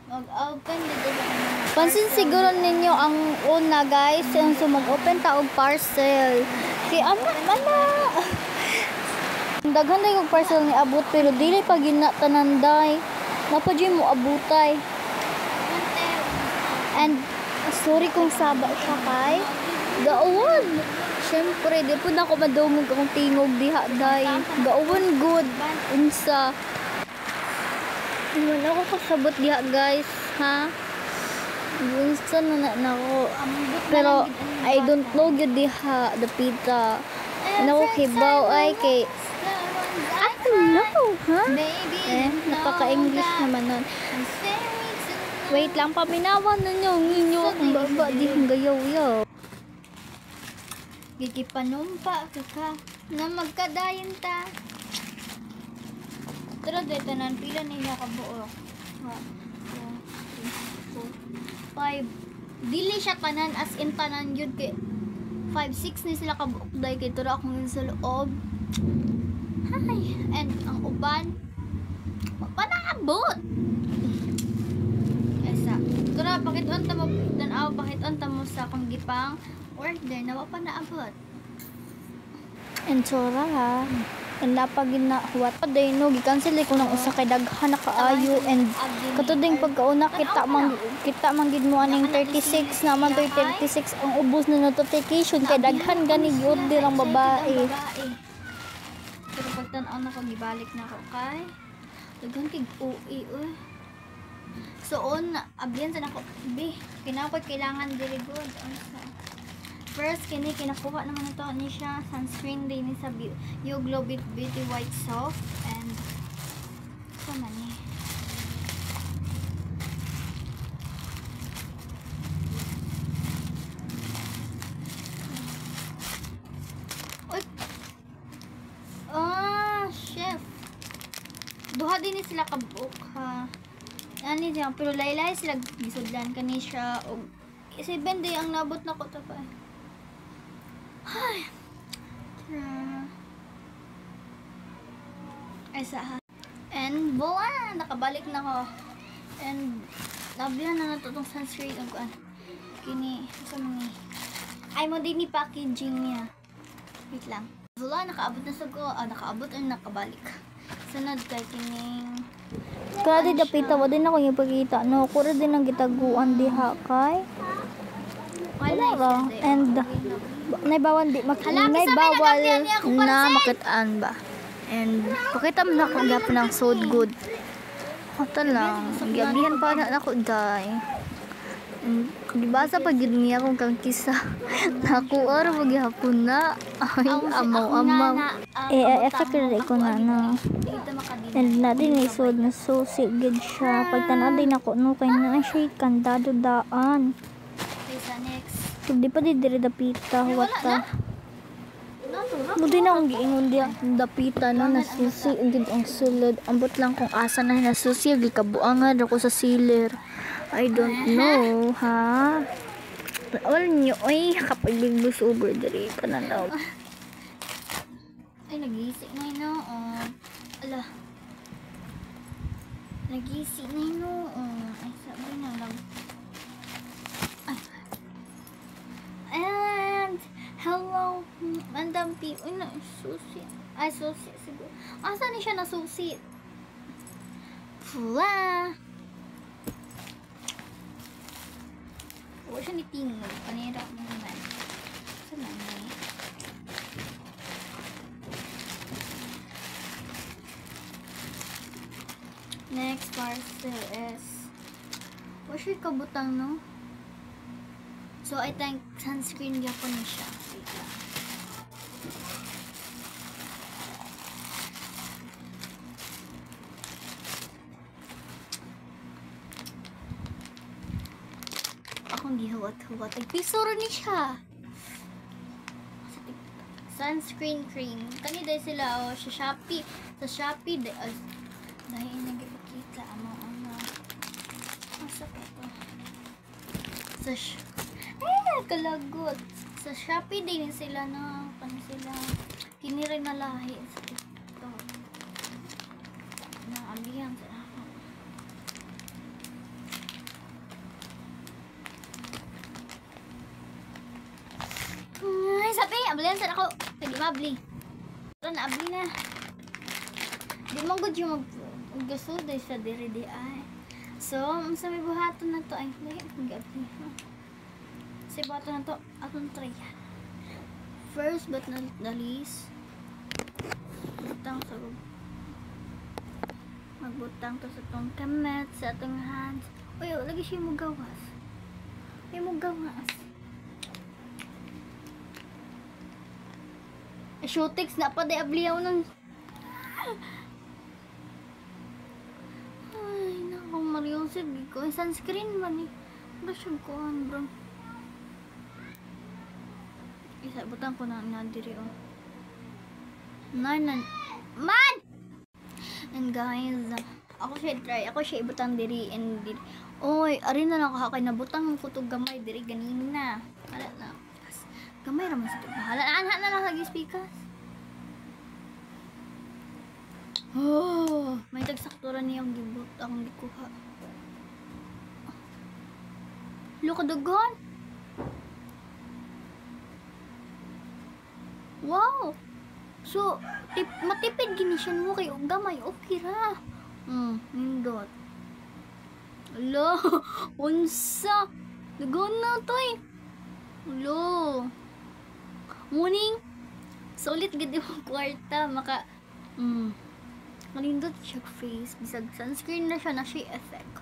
Mag-open dito sa Pansin siguro ninyo ang una guys, yung mag-open ta og parcel. Kay mana. Daghan day og parcel ni abot pero dili pa gina tananday. Napa di mo abutay. And sorry kung saba siya kay gaawon. Syempre di pud ako madungog akong tingog diha day. Gaawon good unsa. Wala ako kasabot diha guys, ha? Bunsan na ako. Pero I don't know yun diha, dapita. Ano ko kibaw ay kay I don't know, ha? Napaka-English naman nun. Wait lang, paminawan na nyo. Nginyo akong baba, di kong gayaw-yaw. Gigipanumpa ka na magkadayon ta. Pero dito nan pila niya kabuo. 5. Dili siya tanan as in tanan yun kay 5, 6 ni sila kabuok dahil kay tura akong sa loob. Hi. And ang uban panaabot. Esa. Tura pakituan ta mo tan-aw pakituan ta mo sa akong gipang order na wa pa naabot. And sora ha. And napagin na huwat pa day no gi-cancel ko nang usa kay daghan na kaayo and kato ding pagkauna kita man gid mo aning 36 naman 36 ang ubos na notification kay daghan gani gi-order ang babae. Pero pagtan-aw na ko gibalik na ko kay daghan kay UI oy. So on abyan sa nako bi kinapag kailangan diri good unsa. First, kinakuha naman ito ni siya sunscreen din sa You Glow Beauty White Soft and ito man eh. Uy! Chef! Duha din sila kabuk ha. Ano siya, pero laylay sila gisudlan kani siya og 7 day ang nabot na ko ito pa eh. Ay. Esa. And voila, nakabalik na ko. And labihan na natutong sunscreen og kini sa mga ay mo din ni packaging niya. Wait lang. Voila, nakaabot na sa ko. Nakaabot and nakabalik. Sunod kay kining Kada dapita wa din ako ipakita no. Kura din ang gitaguan diha kay. Wala and naibawal di naibawal na makitaan ba and pakita mo na ako gapon ng so good hata lang gabihan pa na ako day and gibasa pa gid niya kung kang kisa nakuha ra magyapon na ay amaw effect rin ko na and na din isod na susi gid siya pagtanaw din ako no kay na siya kandado daan. Di pa di dire dapita wata. Mudi na akong giingon diya dapita no nasusi gid ang sulod. Ambot lang kung asa na nasusi gikabuangan ako sa sealer. I don't know ha. Wala niyo ay kapagligbus over dire ka na daw. Ay nagising na ino. Ala. Nagising na ino. Ay sabi na lang. And hello, Madam P. Uy, na susi. Ay, susi siguro. Asa ni siya na susi? Pula. Huwag siya ni tingog. Panira mo naman. Saan na niya? Next parcel is huwag siya kabutang, no? So, I think sunscreen yapon na siya. Wait lang. Akong gihuwat-huwat. Nagpisoro ni siya. Sunscreen cream. Kani dahil sila sa Shopee. Sa Shopee dahil nagipakita ang mga masa pa ito. Sa kalagot. Sa Shopee din sila na sila kinirin na lahi sa TikTok. Na alihan sa ako. Abli sa ako. Hindi mabli. Pero naabli na. Di mo good yung mag-gasuday sa diri di ay. So, sa may buhaton na to ay mag-abli. Sa buhaton na to, atong try. First but not the least, butang sa magbutang to sa itong kamay, sa itong hands. Uy, lagi siya mo gawas. Ay mo gawas. Shootex na pa, di abliyaw nun. Ay, naku, Marion, sige ko. Sunscreen man eh. Ano siya ko, bro? Isa, butang ko na diri, oh. Man! And guys, ako siya try. Ako siya ibutang diri and diri. Oy, ari na lang kakakay na butang ko to gamay diri ganina. Hala na. Gamay ra man sa to. Hala na lang lagi speakers. Oh, may tagsaktura niyang gibut akong gikuha. Look at the gun. Wow. So, matipid gini siya mo kay gamay okay ra. Nindot. Alo, unsa? Dagon na to eh. Alo. Morning. Solid gid yung kwarta maka malindot siya face bisag sunscreen na siya na siya effect.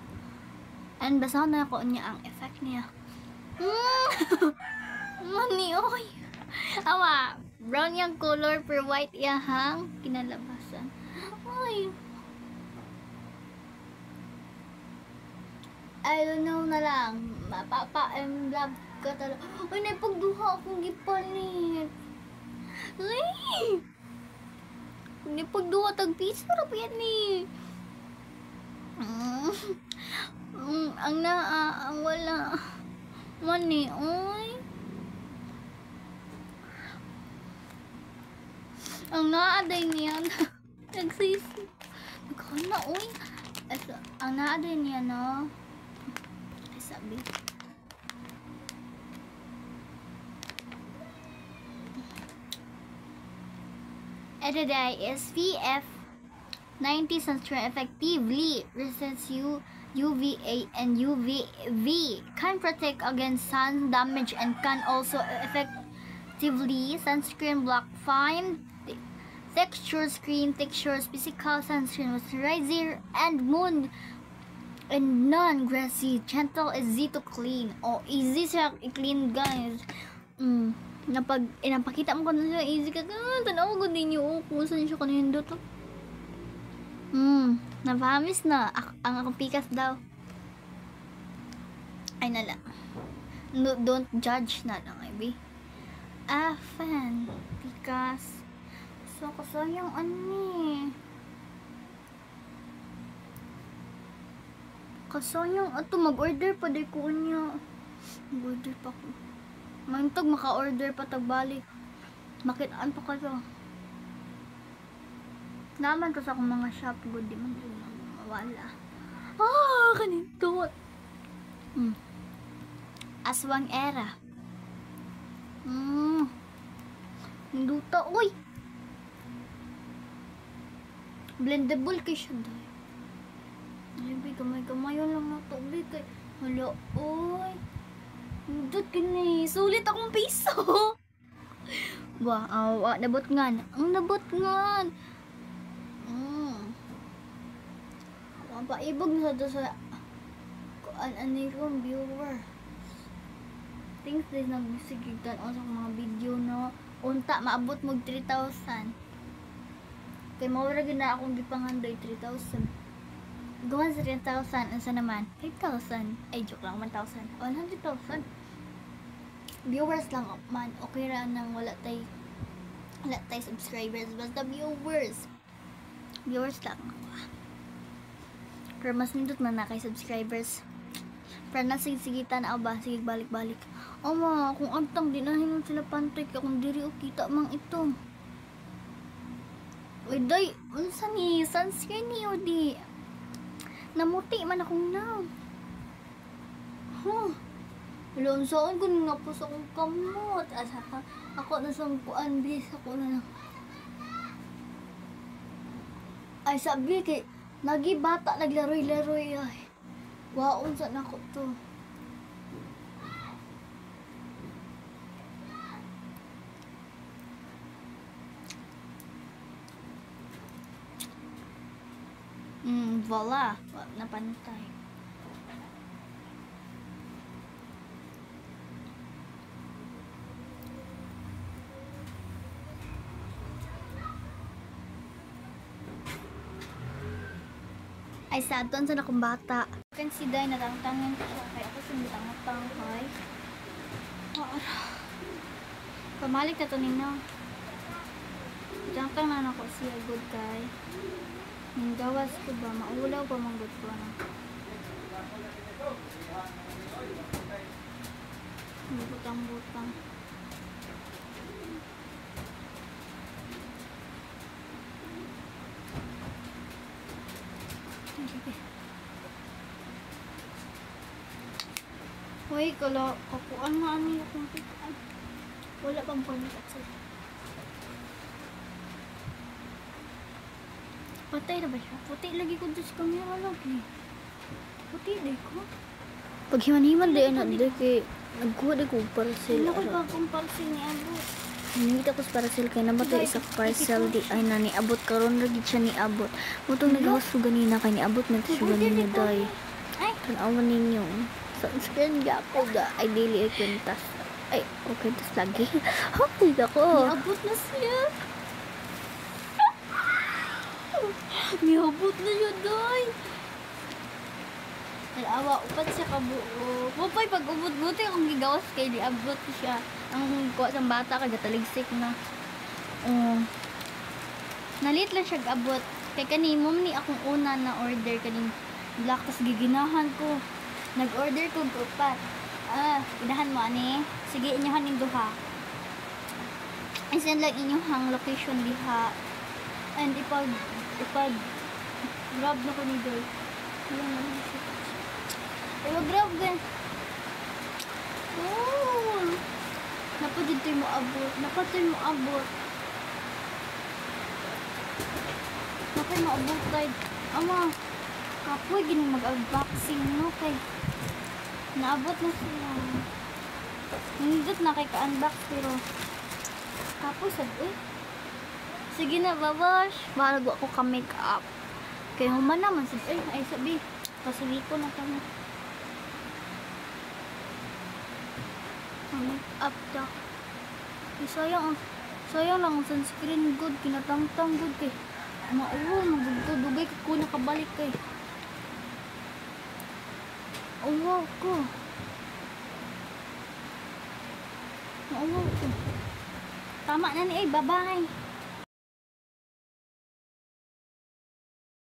And basahan na ako niya ang effect niya. Mani oy. Awa, brown yung color per white yahang kinalabasan. Ay. I don't know na lang. Mapapa-em love ka talaga. Ay, naipagduha akong gipalit. Ay! Naipagduha tag-piso na pa yan eh. Ang wala. Mani, oy. Ang naaday niya. Nagsisi. Nagkana, oy. Ang naaday niya, no? Ay, sabi. Today is SPF 90 sunscreen effectively resists UVA and UVB, can protect against sun damage and can also effectively sunscreen block fine texture screen textures physical sunscreen moisturizer and moon and non-grassy gentle easy to clean. Oh, easy siya i-clean guys. Inapakita mo ko na siya easy ka. Tanaw ko din yung kung saan siya kanina to. Napahamis na. Ang akong pikas daw. Ay na lang. No, don't judge na lang, baby. Fan. Pikas. So, kasayang ani. Kasayang ato. Mag-order pa din ko niya. Mag-order pa ko. Mantog maka-order pa tagbalik. Makitaan pa kayo. Naman to sa akong mga shop good di man mawala. Kanindot. Aswang era. Hinduta, uy. Blendable kay siya dahil. Ay, gamay-gamay lang na tubig kay. Hala, uy. Hindut kini. Sulit akong piso. Nabot nga. Ang nabot nga. Paibog na sa ani kong viewer. Things this nagsigitan sa mga video no. Unta maabot mo 3,000. Kay mawala gina akong gipangandoy 3,000. Gawan sa 10,000 unsa naman 5,000. Ay joke lang 1,000. 100,000. Viewers lang man. Okay ra nang wala tay subscribers basta viewers lang. Pero mas nindot man na kay subscribers. Para nasigitan na ba? Sige, balik-balik. Ma, kung antang dinahin sila pantay ka kung diri o kita mang ito. Uy, day, unsa ni? Sunscreen niyo di. Namuti man akong now. Wala, saan ko nang napos akong kamot. Asa ka, ako na sangkuan, bis ako na lang. Ay, sabi kay, nagi bata, naglaroy-laroy ay. Waon sa nako to. Voila. Napantay. Ay, sa doon sa akong bata. Kan si Day, natangtangan ko siya. Kaya ako sumutang-utang, hay. Pamalik na to nino. Tangtang na ako siya, good kay. Gawas ko ba? Maulaw pa manggod ko na. Butang-butang. Hoy, kala kakuan na ani akong pitaan. Wala pang panikat sa. Patay na ba siya? Puti lagi ko sa camera lagi. Puti di ko. Pag himan-himan di ano di kay nagkuha di ko parcel. Wala ko ba akong parcel ni Abo? Hiningit ako sa parcel kay namatay isa parcel di ay na niabot karon lagi siya niabot. Mutong nagawas ko ganina kay niabot man siya ganina day. Ay, Tanawan ninyo. Sunscreen ga ako ga ay daily ay kwintas. Ay, okay tas lagi. Happy ako. niabot na siya. Niabot na siya, Day. Alawa, upat siya kabuo. Mupay, pag umot-buti akong gigawas kay niabot siya. Ang kuha sa bata kaya taligsik na. Nalit lang siya abot. Kay kanimom ni akong una na order kaning black tas giginahan ko. Nag-order ko upat. Inahan mo ani. Sige inyohan ning duha. I-send lang inyohang location diha. And ipag grab na ko ni Doy. Ayan na lang siya. Grab gan. Oh! Napadito mo abot. Napatoy mo abot. Napay mo abot tayo. Ama, kapoy gining mag-unboxing no kay naabot na sila. Nindot na kay ka-unbox pero kapoy sad eh. Sige na, babash. Bago ako ka-make up. Kaya human naman sis. Ay sabi. Pasuli ko na kami. Make up ta. Sayang lang ang sunscreen good. Kinatangtang good kay. Mauwa, magugto. Dugay ko nakabalik kay. Uwa ko. Mauwa ko. Tama na ni. Bye-bye.